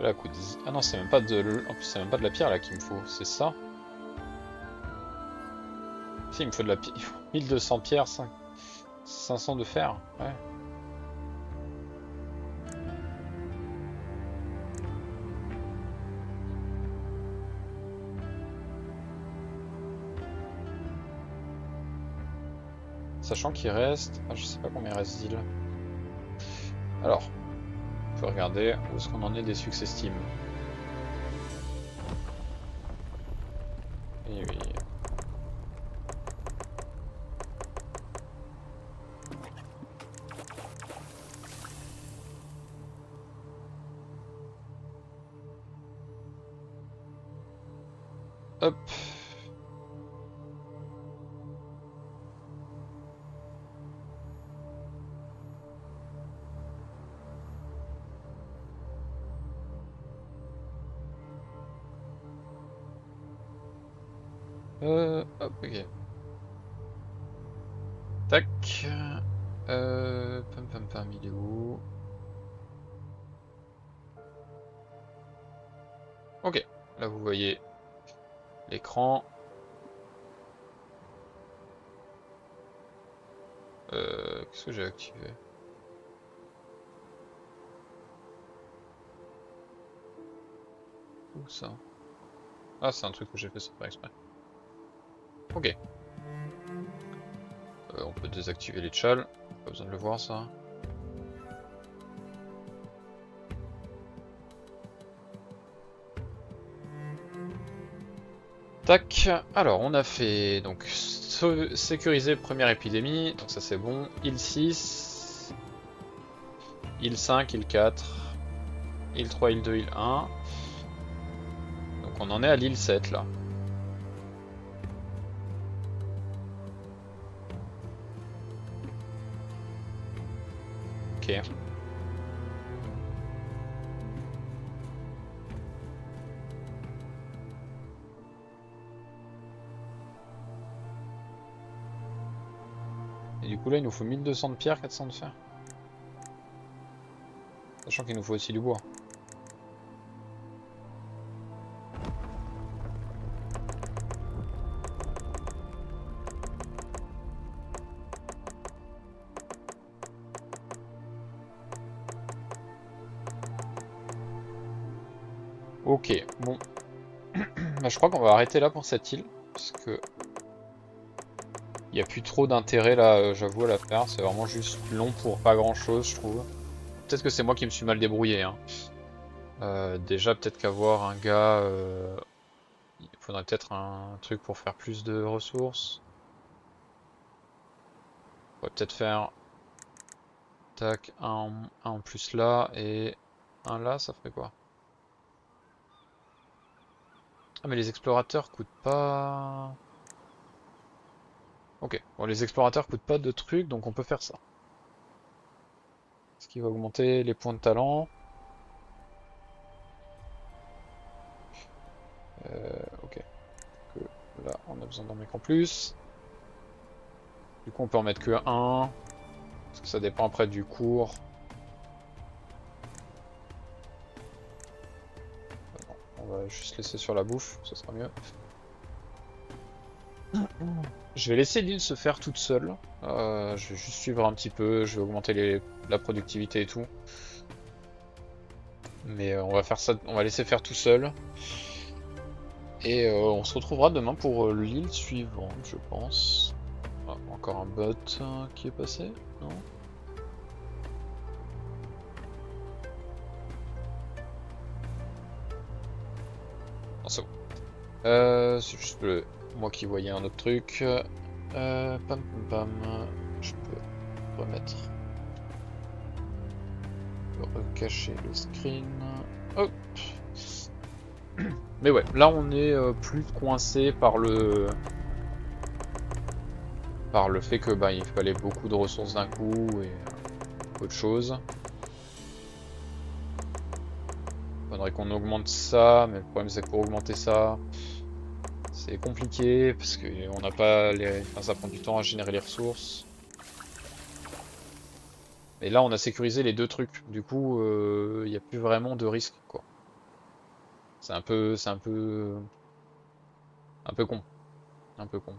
Là, coup de... Ah non, c'est même pas de... En plus, c'est même pas de la pierre là qu'il me faut, c'est ça. Si, il me faut de la pierre. Il faut 1200 pierres, 500 de fer. Ouais. Sachant qu'il reste... Ah, je sais pas combien il reste d'îles. Alors, on peut regarder où est-ce qu'on en est des success team. Et oui. Hop. Hop, ok. Tac. Pam pam pam, il est où? Ok, là vous voyez l'écran. Qu'est-ce que j'ai activé? Où ça? Ah, c'est un truc que j'ai fait sans faire exprès. Ok. On peut désactiver les tchals. Pas besoin de le voir ça. Tac. Alors on a fait donc sécuriser première épidémie. Donc ça c'est bon. Île 6. Île 5, île 4. Île 3, île 2, île 1. Donc on en est à l'île 7 là. Ok. Et du coup là il nous faut 1200 de pierre, 400 de fer. Sachant qu'il nous faut aussi du bois. Ok, bon. Bah, je crois qu'on va arrêter là pour cette île. Parce que... il n'y a plus trop d'intérêt là, j'avoue, à la faire. C'est vraiment juste long pour pas grand chose, je trouve. Peut-être que c'est moi qui me suis mal débrouillé, hein. Déjà peut-être qu'avoir un gars, il faudrait peut-être un truc pour faire plus de ressources. On pourrait peut-être faire tac, un en plus là et un là, ça ferait quoi? Ah mais les explorateurs coûtent pas... Ok, bon les explorateurs coûtent pas de trucs donc on peut faire ça. Ce qui va augmenter les points de talent. Ok, que là on a besoin d'un mec en plus. Du coup on peut en mettre que un, parce que ça dépend après du cours. Non, on va juste laisser sur la bouffe, ça sera mieux. Je vais laisser l'île se faire toute seule. Je vais juste suivre un petit peu, je vais augmenter la productivité et tout. Mais on va faire ça, on va laisser faire tout seul. Et on se retrouvera demain pour l'île suivante, je pense. Ah, encore un bot qui est passé, non? Non, c'est bon. C'est juste moi qui voyais un autre truc. Pam pam pam. Je peux remettre. Je peux recacher le screen. Hop. Mais ouais, là on est plus coincé par le fait que bah, il fallait beaucoup de ressources d'un coup et autre chose. Faudrait qu'on augmente ça, mais le problème c'est que pour augmenter ça, c'est compliqué parce qu'on n'a pas les. Enfin, ça prend du temps à générer les ressources. Et là on a sécurisé les deux trucs, du coup il n'y a plus vraiment de risque quoi. C'est un peu. C'est un peu. Un peu con. Un peu con.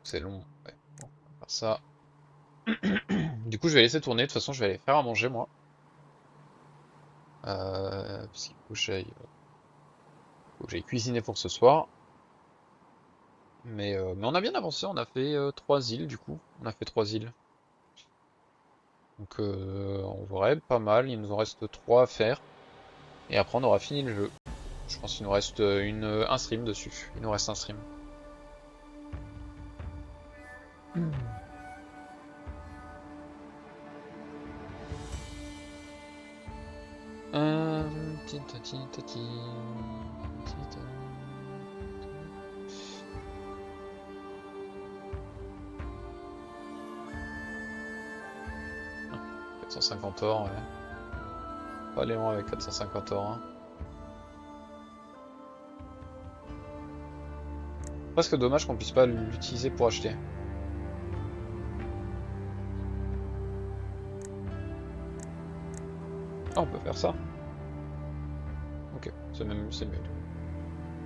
C'est long. Ouais. Bon, on va faire ça. Du coup je vais laisser tourner, de toute façon je vais aller faire à manger moi. Parce qu'il faut que j'aille cuisiner pour ce soir. Mais on a bien avancé, on a fait 3 îles du coup. On a fait 3 îles. Donc en vrai, pas mal. Il nous en reste 3 à faire. Et après on aura fini le jeu. Je pense qu'il nous reste un stream dessus. Il nous reste un stream. Titi, tati, tita. 450 or, ouais. Pas aller loin avec 450 or. Hein. Presque dommage qu'on puisse pas l'utiliser pour acheter. Ah, on peut faire ça. Ok, c'est mieux.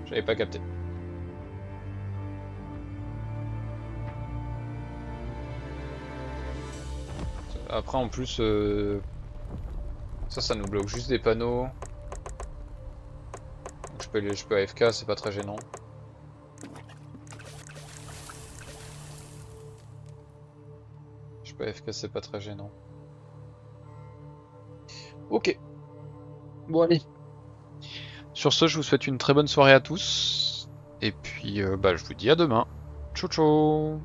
J'avais pas capté. Après en plus, ça nous bloque juste des panneaux. Donc je peux AFK, c'est pas très gênant. Je peux AFK, c'est pas très gênant. Ok. Bon allez. Sur ce, je vous souhaite une très bonne soirée à tous. Et puis, bah, je vous dis à demain. Ciao ciao.